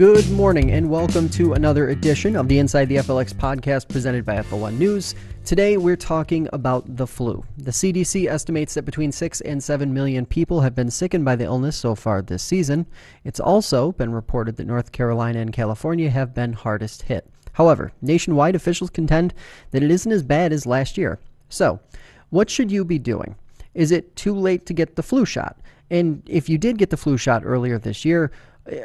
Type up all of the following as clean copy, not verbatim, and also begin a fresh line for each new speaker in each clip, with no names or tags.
Good morning and welcome to another edition of the Inside the FLX podcast presented by FL1 News. Today we're talking about the flu. The CDC estimates that between 6 and 7 million people have been sickened by the illness so far this season. It's also been reported that North Carolina and California have been hardest hit. However, nationwide officials contend that it isn't as bad as last year. So, what should you be doing? Is it too late to get the flu shot? And if you did get the flu shot earlier this year,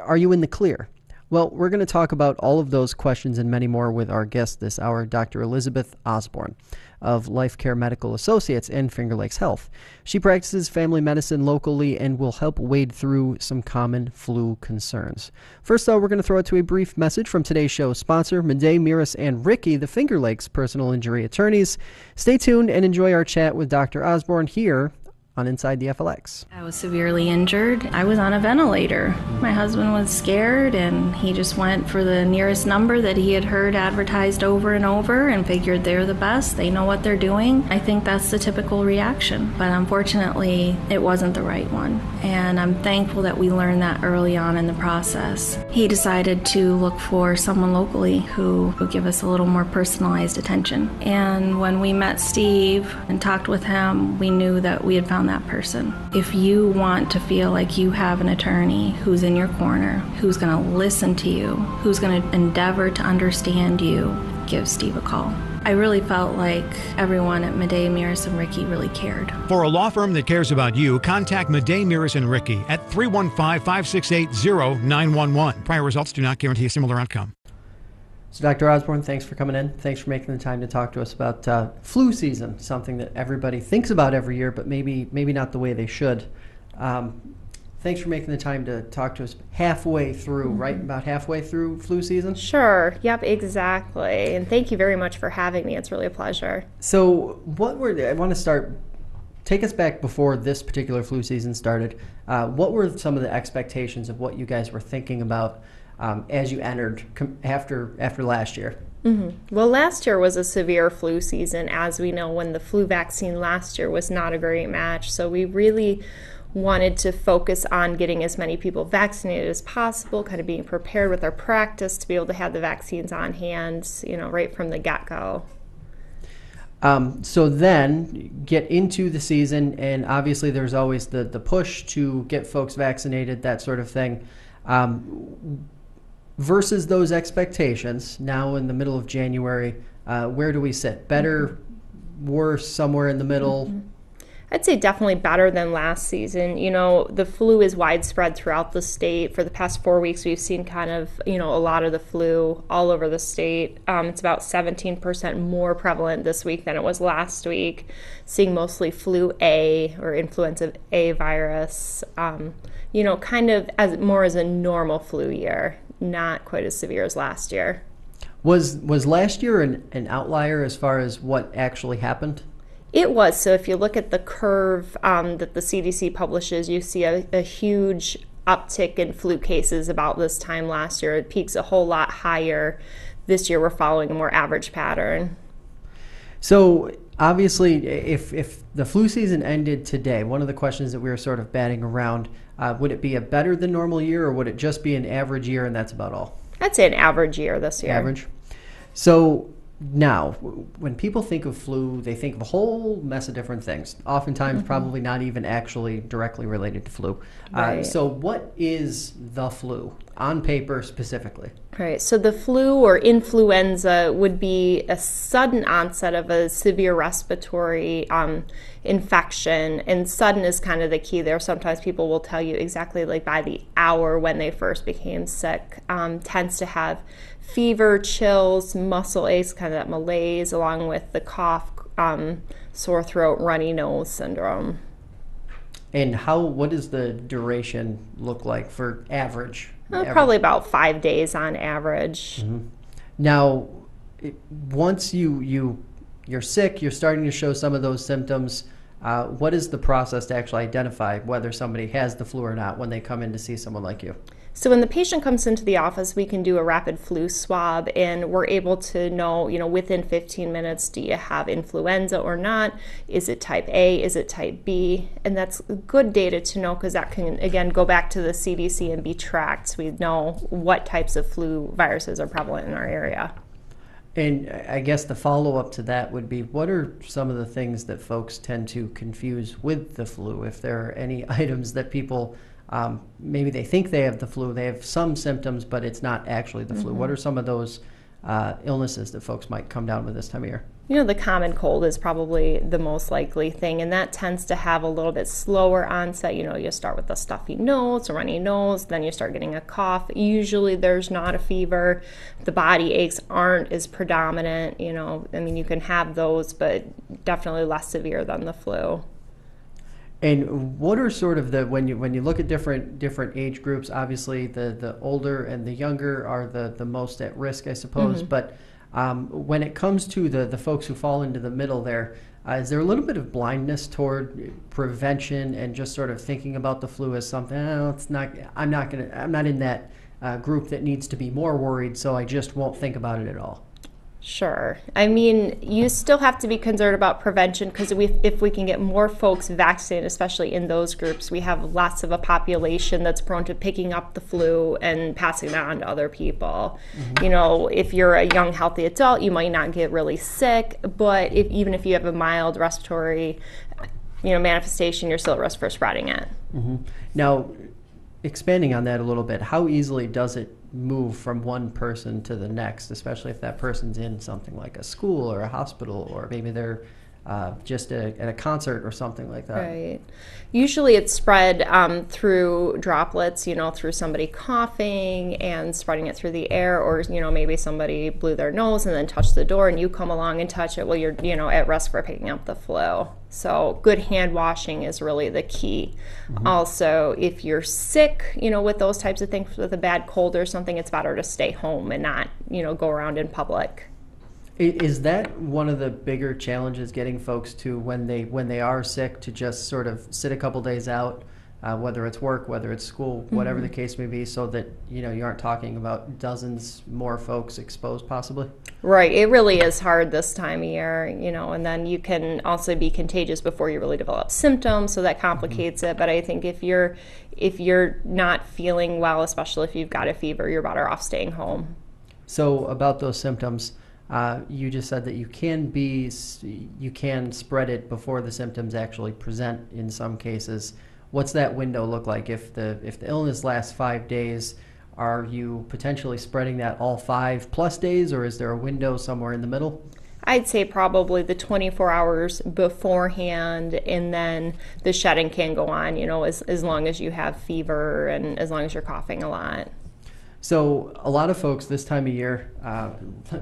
are you in the clear? Well, we're going to talk about all of those questions and many more with our guest this hour, Dr. Elizabeth Osborn of Life Care Medical Associates and Finger Lakes Health. She practices family medicine locally and will help wade through some common flu concerns. First, though, we're going to throw it to a brief message from today's show sponsor, Madej, Miras, and Ricky, the Finger Lakes personal injury attorneys. Stay tuned and enjoy our chat with Dr. Osborn here on Inside the FLX.
I was severely injured. I was on a ventilator. My husband was scared and he just went for the nearest number that he had heard advertised over and over and figured they're the best. They know what they're doing. I think that's the typical reaction. But unfortunately, it wasn't the right one. And I'm thankful that we learned that early on in the process. He decided to look for someone locally who would give us a little more personalized attention. And when we met Steve and talked with him, we knew that we had found that person. If you want to feel like you have an attorney who's in your corner, who's going to listen to you, who's going to endeavor to understand you, give Steve a call. I really felt like everyone at Madej, Miras, and Ricky really cared.
For a law firm that cares about you, contact Madej, Miras, and Ricky at 315-568-0911. Prior results do not guarantee a similar outcome.
So, Dr. Osborn, thanks for coming in. Thanks for making the time to talk to us about flu season, something that everybody thinks about every year, but maybe not the way they should. Thanks for making the time to talk to us halfway through, right? About halfway through flu season?
Sure. Yep, exactly. And thank you very much for having me. It's really a pleasure.
So, I want to start, take us back before this particular flu season started. What were some of the expectations of what you guys were thinking about as you entered after last year?
Well, last year was a severe flu season, as we know, when the flu vaccine last year was not a great match. So we really wanted to focus on getting as many people vaccinated as possible, kind of being prepared with our practice to be able to have the vaccines on hand, right from the get-go.
So then get into the season, and obviously there's always the push to get folks vaccinated, that sort of thing. Versus those expectations, now in the middle of January, where do we sit? Better, worse, somewhere in the middle?
I'd say definitely better than last season. The flu is widespread throughout the state. For the past 4 weeks, we've seen kind of, a lot of the flu all over the state. It's about 17% more prevalent this week than it was last week, seeing mostly flu A or influenza A virus, kind of as a normal flu year. Not quite as severe as last year.
Was last year an outlier as far as what actually happened?
It was. So if you look at the curve that the CDC publishes, you see a huge uptick in flu cases about this time last year. It peaks a whole lot higher. This year we're following a more average pattern.
So obviously, if the flu season ended today, one of the questions that we were sort of batting around, would it be a better than normal year, or would it just be an average year and that's about all?
I'd say an average year this year.
Average. So now, when people think of flu, they think of a whole mess of different things, oftentimes probably not even actually directly related to flu.
Right.
So what is the flu, on paper specifically?
Right. So the flu or influenza would be a sudden onset of a severe respiratory infection, and sudden is kind of the key there. Sometimes people will tell you exactly like by the hour when they first became sick. Tends to have fever, chills, muscle aches, kind of that malaise, along with the cough, sore throat, runny nose syndrome.
And what does the duration look like for average?
Probably about 5 days on average.
Now, once you're sick, you're starting to show some of those symptoms. What is the process to actually identify whether somebody has the flu or not when they come in to see someone like you?
So when the patient comes into the office, we can do a rapid flu swab, and we're able to know, within 15 minutes, do you have influenza or not? Is it type A? Is it type B? And that's good data to know, because that can, again, go back to the CDC and be tracked. So we know what types of flu viruses are prevalent in our area.
And I guess the follow-up to that would be, what are some of the things that folks tend to confuse with the flu? If there are any items that people maybe they think they have the flu, they have some symptoms, but it's not actually the flu. What are some of those illnesses that folks might come down with this time of year?
The common cold is probably the most likely thing, and that tends to have a little bit slower onset. You start with a stuffy nose, a runny nose, then you start getting a cough. Usually there's not a fever. The body aches aren't as predominant. You can have those, but definitely less severe than the flu.
And what are sort of when you look at different age groups, obviously the older and the younger are the most at risk, I suppose, but when it comes to the folks who fall into the middle there, is there a little bit of blindness toward prevention and just sort of thinking about the flu as something, I'm not in that group that needs to be more worried, so I just won't think about it at all?
Sure. You still have to be concerned about prevention, because if we can get more folks vaccinated, especially in those groups, we have lots of a population that's prone to picking up the flu and passing that on to other people. If you're a young, healthy adult, you might not get really sick, but even if you have a mild respiratory manifestation, you're still at risk for spreading it.
Now, expanding on that a little bit, how easily does it move from one person to the next, especially if that person's in something like a school or a hospital, or maybe they're just at a concert or something like that?
Right. Usually it's spread through droplets, through somebody coughing and spreading it through the air, or, maybe somebody blew their nose and then touched the door and you come along and touch it. Well, you're, at risk for picking up the flu. So good hand washing is really the key. Also, if you're sick, with those types of things, with a bad cold or something, it's better to stay home and not, go around in public.
Is that one of the bigger challenges, getting folks to, when they are sick, to just sort of sit a couple days out, whether it's work, whether it's school, whatever the case may be, so that you aren't talking about dozens more folks exposed possibly?
Right. It really is hard this time of year, and then you can also be contagious before you really develop symptoms, so that complicates it. But I think if you're not feeling well, especially if you've got a fever, you're better off staying home.
So about those symptoms, you just said that you can spread it before the symptoms actually present in some cases. What's that window look like? If the illness lasts 5 days, are you potentially spreading that all 5+ days, or is there a window somewhere in the middle?
I'd say probably the 24 hours beforehand, and then the shedding can go on, as long as you have fever and as long as you're coughing a lot.
So a lot of folks this time of year,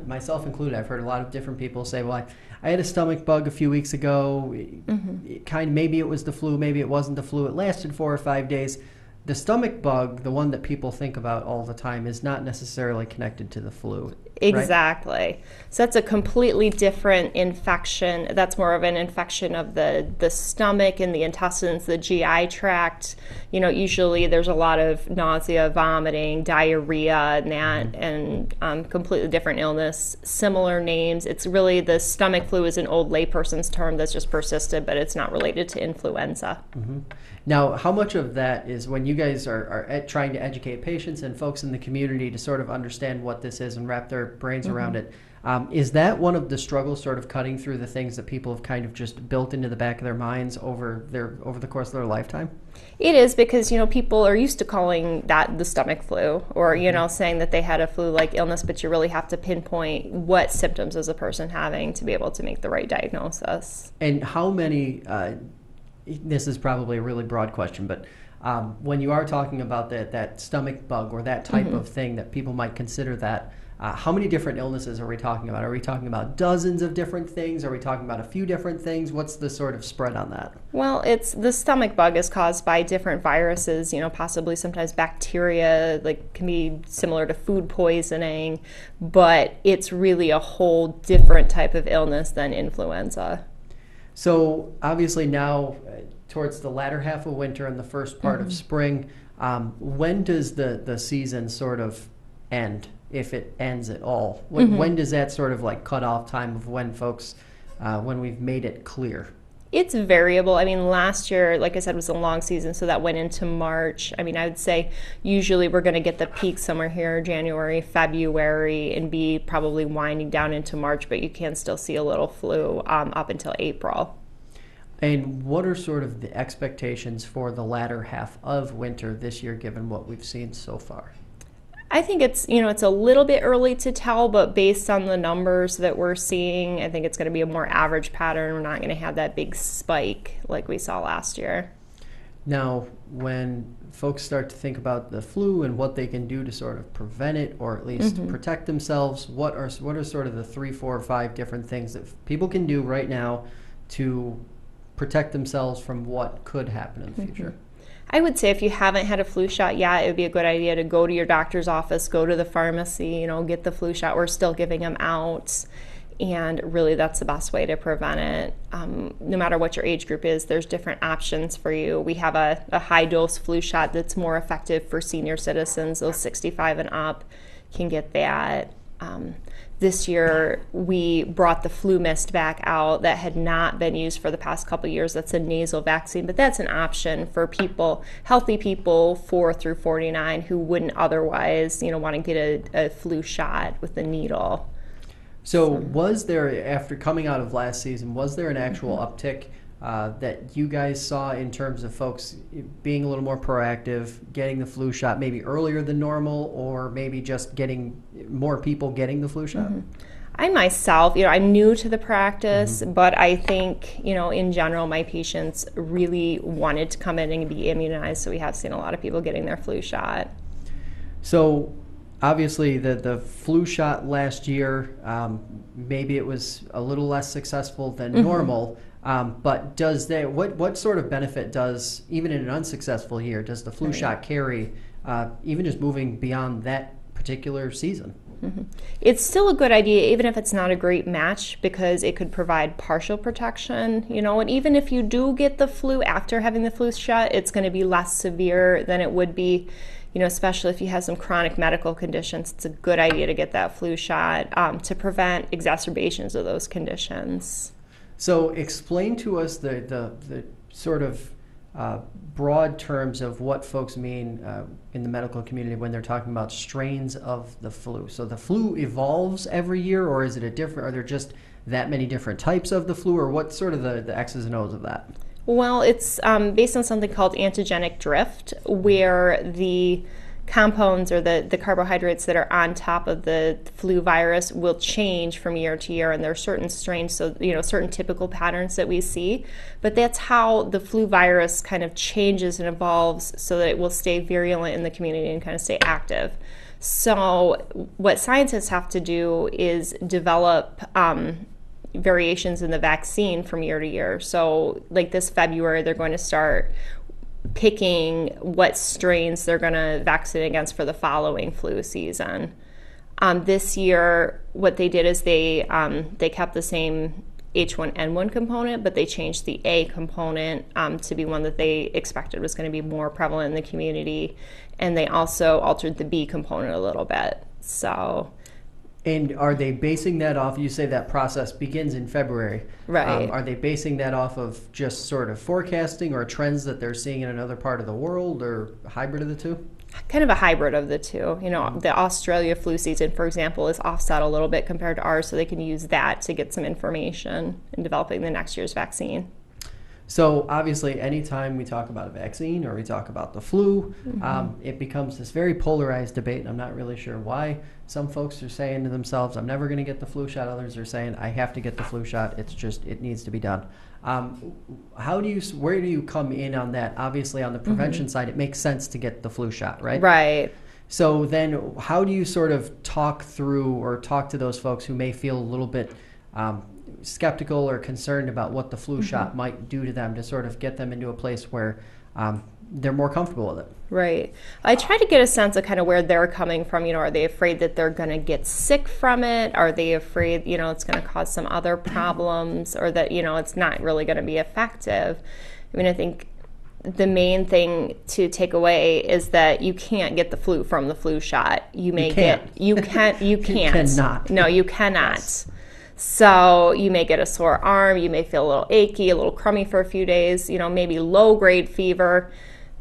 myself included, I've heard a lot of different people say, well, I had a stomach bug a few weeks ago. Maybe it was the flu, maybe it wasn't the flu. It lasted 4 or 5 days. The stomach bug, the one that people think about all the time, is not necessarily connected to the flu.
Exactly.
Right?
So that's a completely different infection. That's more of an infection of the stomach and the intestines, the GI tract. Usually there's a lot of nausea, vomiting, diarrhea, and that, and completely different illness, similar names. It's really, the stomach flu is an old layperson's term that's just persisted, but it's not related to influenza.
Now, how much of that is when you guys are trying to educate patients and folks in the community to sort of understand what this is and wrap their brains around it? Is that one of the struggles, sort of cutting through the things that people have kind of just built into the back of their minds over the course of their lifetime?
It is, because people are used to calling that the stomach flu, or saying that they had a flu-like illness, but you really have to pinpoint what symptoms is a person having to be able to make the right diagnosis. And
how many? This is probably a really broad question, but when you are talking about that stomach bug or that type of thing that people might consider that, how many different illnesses are we talking about? Are we talking about dozens of different things? Are we talking about a few different things? What's the sort of spread on that? Well,
the stomach bug is caused by different viruses, possibly sometimes bacteria, can be similar to food poisoning, but it's really a whole different type of illness than influenza.
So obviously now towards the latter half of winter and the first part of spring, when does the season sort of end, if it ends at all? When does that sort of like cut off time of when folks, when we've made it clear?
It's variable. I mean, last year, like I said, was a long season, so that went into March. I mean, I would say usually we're going to get the peak somewhere here, January, February, and be probably winding down into March, but you can still see a little flu up until April.
And what are sort of the expectations for the latter half of winter this year, given what we've seen so far?
I think it's a little bit early to tell, but based on the numbers that we're seeing, I think it's going to be a more average pattern. We're not going to have that big spike like we saw last year.
Now, when folks start to think about the flu and what they can do to sort of prevent it, or at least protect themselves, what are sort of the 3, 4, or 5 different things that people can do right now to protect themselves from what could happen in the future?
I would say if you haven't had a flu shot yet, it would be a good idea to go to your doctor's office, go to the pharmacy, get the flu shot. We're still giving them out, and really that's the best way to prevent it. No matter what your age group is, there's different options for you. We have a high-dose flu shot that's more effective for senior citizens. Those 65 and up can get that. This year, we brought the flu mist back out that had not been used for the past couple of years. That's a nasal vaccine, but that's an option for people, healthy people 4 through 49 who wouldn't otherwise, want to get a flu shot with a needle.
So was there, after coming out of last season, was there an actual uptick that you guys saw in terms of folks being a little more proactive, getting the flu shot maybe earlier than normal, or maybe just getting more people getting the flu shot?
I myself, I'm new to the practice, but I think, in general, my patients really wanted to come in and be immunized, so we have seen a lot of people getting their flu shot.
So obviously the flu shot last year, maybe it was a little less successful than normal. But what sort of benefit does, even in an unsuccessful year, does the flu shot carry, even just moving beyond that particular season?
It's still a good idea, even if it's not a great match, because it could provide partial protection, and even if you do get the flu after having the flu shot, it's going to be less severe than it would be, especially if you have some chronic medical conditions. It's a good idea to get that flu shot to prevent exacerbations of those conditions.
So explain to us the sort of broad terms of what folks mean in the medical community when they're talking about strains of the flu. So the flu evolves every year, or is it are there just that many different types of the flu, or what's sort of the X's and O's of that?
Well, it's based on something called antigenic drift, where the compounds or the carbohydrates that are on top of the flu virus will change from year to year, and there are certain strains, so certain typical patterns that we see, but that's how the flu virus kind of changes and evolves so that it will stay virulent in the community and kind of stay active. So what scientists have to do is develop variations in the vaccine from year to year. So like this February, they're going to start picking what strains they're going to vaccinate against for the following flu season. This year, what they did is they kept the same H1N1 component, but they changed the A component to be one that they expected was going to be more prevalent in the community, and they also altered the B component a little bit.
And are they basing that off, you say that process begins in February.
Right.
Are they basing that off of just sort of forecasting or trends that they're seeing in another part of the world, or a hybrid of the two?
Kind of a hybrid of the two. The Australia flu season, for example, is offset a little bit compared to ours, so they can use that to get some information in developing the next year's vaccine.
So obviously, anytime we talk about a vaccine or we talk about the flu, it becomes this very polarized debate, and I'm not really sure why. Some folks are saying to themselves, I'm never going to get the flu shot. Others are saying, I have to get the flu shot. It needs to be done. Where do you come in on that? Obviously, on the prevention side, it makes sense to get the flu shot, right?
Right.
So then how do you sort of talk to those folks who may feel a little bit skeptical or concerned about what the flu shot might do to them, to sort of get them into a place where they're more comfortable with it.
Right. I try to get a sense of kind of where they're coming from. Are they afraid that they're going to get sick from it? Are they afraid, it's going to cause some other problems, or that, it's not really going to be effective? I mean, I think the main thing to take away is that you can't get the flu from the flu shot. You can't.
You cannot.
No, you cannot.
Yes.
So you may get a sore arm, you may feel a little achy, a little crummy for a few days, maybe low-grade fever,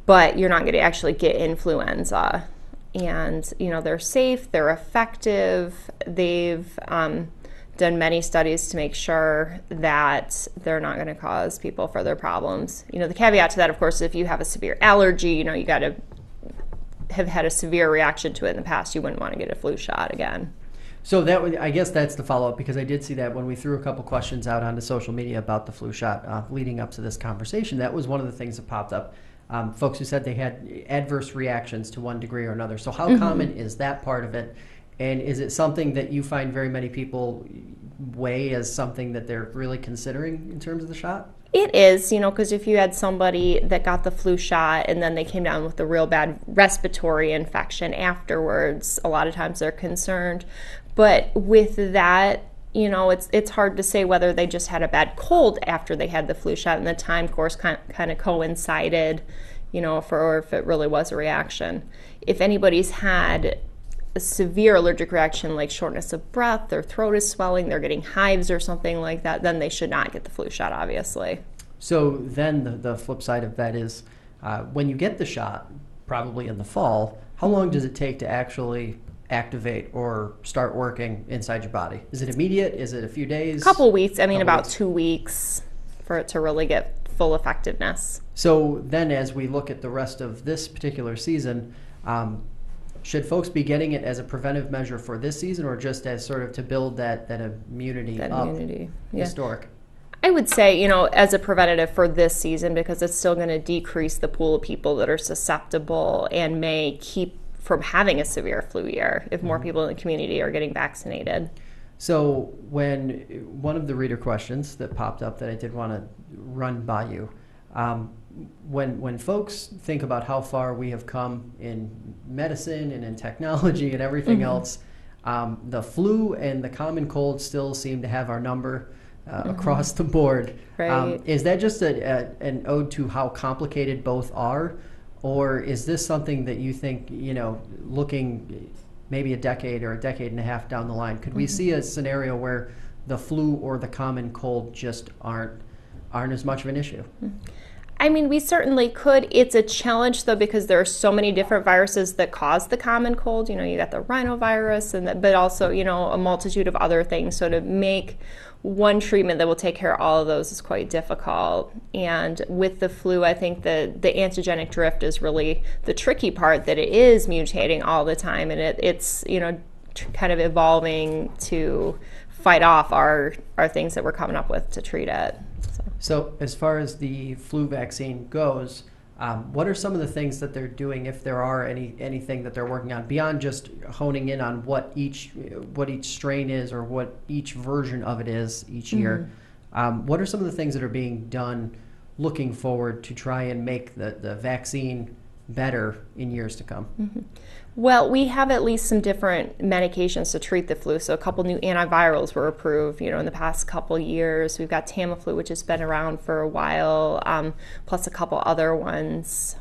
but you're not going to actually get influenza. And, they're safe, they're effective. They've done many studies to make sure that they're not going to cause people further problems. The caveat to that, of course, is if you have a severe allergy, you got to have had a severe reaction to it in the past. You wouldn't want to get a flu shot again.
So I guess that's the follow-up, because I did see that when we threw a couple questions out onto social media about the flu shot leading up to this conversation. That was one of the things that popped up. Folks who said they had adverse reactions to one degree or another. So how common is that part of it? And is it something that you find very many people weigh as something that they're really considering in terms of the shot?
It is, because if you had somebody that got the flu shot and then they came down with a real bad respiratory infection afterwards, a lot of times they're concerned. But with that, it's hard to say whether they just had a bad cold after they had the flu shot and the time course kind of coincided, or if it really was a reaction. If anybody's had a severe allergic reaction like shortness of breath, their throat is swelling, they're getting hives or something like that, then they should not get the flu shot, obviously.
So then the flip side of that is when you get the shot, probably in the fall, how long does it take to actually activate or start working inside your body? Is it immediate? Is it a few days?
Couple weeks. About 2 weeks for it to really get full effectiveness.
So then as we look at the rest of this particular season, should folks be getting it as a preventive measure for this season, or just as sort of to build that immunity historic?
I would say, as a preventative for this season, because it's still going to decrease the pool of people that are susceptible and may keep from having a severe flu year if more people in the community are getting vaccinated.
So when one of the reader questions that popped up that I did want to run by you, when folks think about how far we have come in medicine and in technology and everything else, the flu and the common cold still seem to have our number across the board.
Right.
Is that just an ode to how complicated both are? Or is this something that you think, looking maybe a decade or a decade and a half down the line, could we see a scenario where the flu or the common cold just aren't as much of an issue?
We certainly could. It's a challenge, though, because there are so many different viruses that cause the common cold. You got the rhinovirus, but also, a multitude of other things. So to make one treatment that will take care of all of those is quite difficult. And with the flu, I think the antigenic drift is really the tricky part, that it is mutating all the time, and it's kind of evolving to fight off our things that we're coming up with to treat it.
So as far as the flu vaccine goes, what are some of the things that they're doing, if there are anything that they're working on beyond just honing in on what each strain is or what each version of it is each year? What are some of the things that are being done looking forward to try and make the vaccine better in years to come?
Well, we have at least some different medications to treat the flu. So a couple new antivirals were approved, in the past couple years. We've got Tamiflu, which has been around for a while, plus a couple other ones.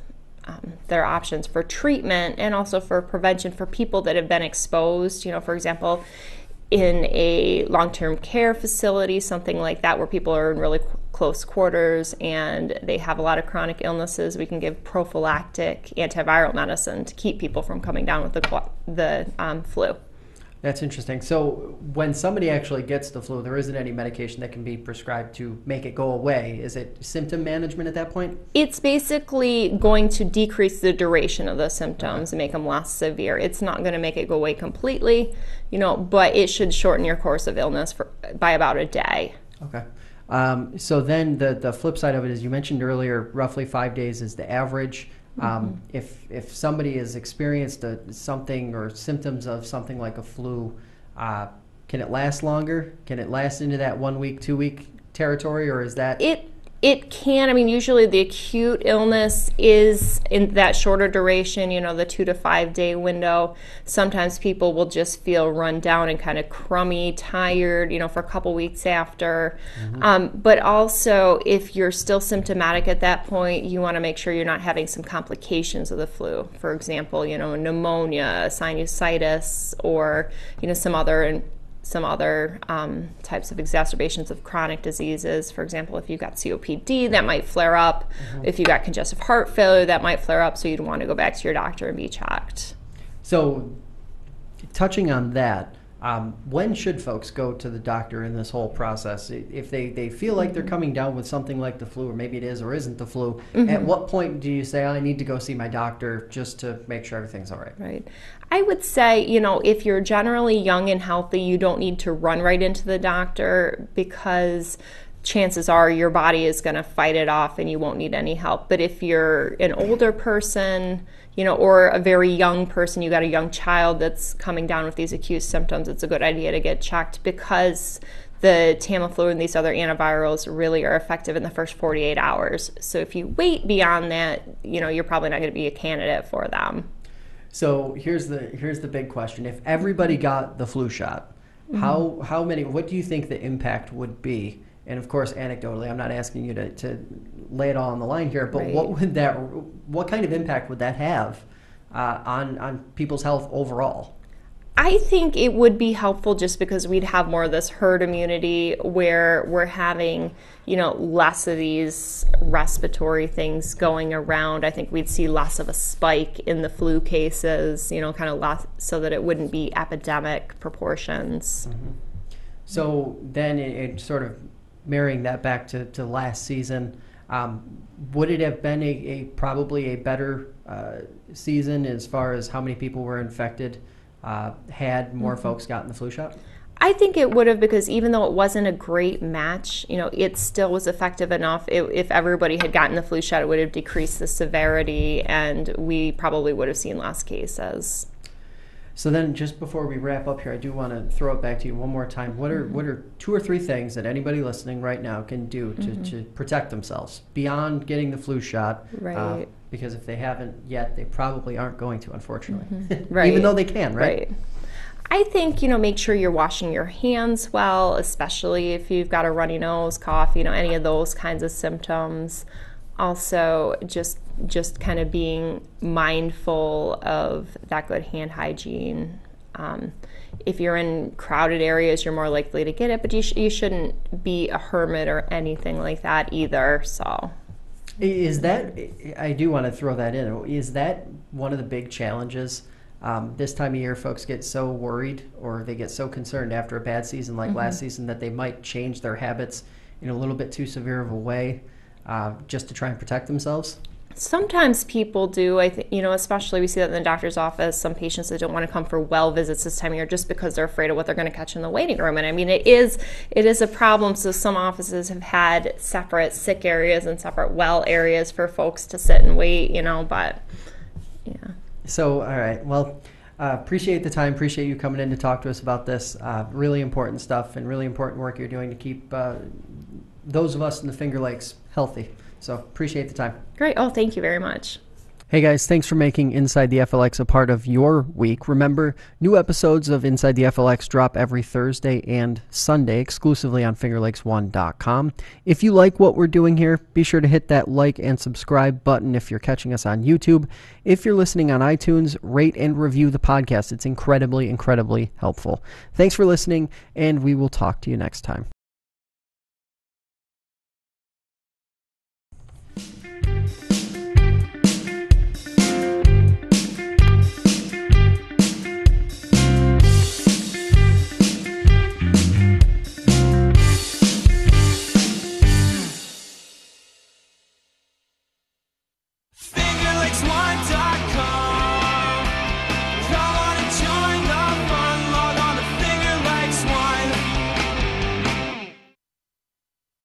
There are options for treatment and also for prevention for people that have been exposed. For example, in a long-term care facility, something like that, where people are in really close quarters and they have a lot of chronic illnesses, we can give prophylactic antiviral medicine to keep people from coming down with the flu.
That's interesting. So when somebody actually gets the flu, there isn't any medication that can be prescribed to make it go away. Is it symptom management at that point?
It's basically going to decrease the duration of the symptoms and make them less severe. It's not going to make it go away completely, but it should shorten your course of illness by about a day.
Okay. So then the flip side of it is, you mentioned earlier, roughly 5 days is the average. If somebody has experienced something or symptoms of something like a flu, Can it last longer? Can it last into that 1 week, 2 week territory, or is that...
It can. I mean, usually the acute illness is in that shorter duration, the 2 to 5 day window. Sometimes people will just feel run down and kind of crummy, tired, for a couple weeks after. But also, if you're still symptomatic at that point, you want to make sure you're not having some complications of the flu. For example, pneumonia, sinusitis, or, some other types of exacerbations of chronic diseases. For example, if you've got COPD, that might flare up. If you've got congestive heart failure, that might flare up, so you'd want to go back to your doctor and be checked.
So, touching on that, when should folks go to the doctor in this whole process? If they feel like they're coming down with something like the flu, or maybe it is or isn't the flu, at what point do you say, I need to go see my doctor just to make sure everything's all right?
Right. I would say, if you're generally young and healthy, you don't need to run right into the doctor, because chances are your body is going to fight it off and you won't need any help. But if you're an older person, or a very young person, you got a young child that's coming down with these acute symptoms, it's a good idea to get checked, because the Tamiflu and these other antivirals really are effective in the first 48 hours. So if you wait beyond that, you're probably not going to be a candidate for them.
So here's the big question. If everybody got the flu shot, how many, what do you think the impact would be? And of course, anecdotally, I'm not asking you to lay it all on the line here, but right. What kind of impact would that have on people's health overall?
I think it would be helpful, just because we'd have more of this herd immunity where we're having, less of these respiratory things going around. I think we'd see less of a spike in the flu cases, kind of less, so that it wouldn't be epidemic proportions.
So then it sort of marrying that back to last season, would it have been probably a better season as far as how many people were infected had more folks gotten the flu shot?
I think it would have, because even though it wasn't a great match, it still was effective enough. If everybody had gotten the flu shot, it would have decreased the severity, and we probably would have seen less cases.
So then, just before we wrap up here, I do want to throw it back to you one more time. What are 2 or 3 things that anybody listening right now can do to protect themselves beyond getting the flu shot?
Right.
Because if they haven't yet, they probably aren't going to, unfortunately.
Right.
Even though they can, right?
Right. I think, make sure you're washing your hands well, especially if you've got a runny nose, cough, any of those kinds of symptoms. Also, just kind of being mindful of that good hand hygiene. If you're in crowded areas, you're more likely to get it, but you shouldn't be a hermit or anything like that either. So,
is that, I do want to throw that in, is that one of the big challenges? This time of year, folks get so worried, or they get so concerned after a bad season like last season, that they might change their habits in a little bit too severe of a way, just to try and protect themselves?
Sometimes people do. I think, especially we see that in the doctor's office, some patients that don't want to come for well visits this time of year just because they're afraid of what they're going to catch in the waiting room. And I mean, it is a problem. So some offices have had separate sick areas and separate well areas for folks to sit and wait, but yeah. So,
all right. Well, appreciate the time. Appreciate you coming in to talk to us about this. Really important stuff and really important work you're doing to keep those of us in the Finger Lakes healthy. So appreciate the time.
Great. Oh, thank you very much.
Hey guys, thanks for making Inside the FLX a part of your week. Remember, new episodes of Inside the FLX drop every Thursday and Sunday exclusively on fingerlakes1.com. If you like what we're doing here, be sure to hit that like and subscribe button if you're catching us on YouTube. If you're listening on iTunes, rate and review the podcast. It's incredibly, incredibly helpful. Thanks for listening, and we will talk to you next time.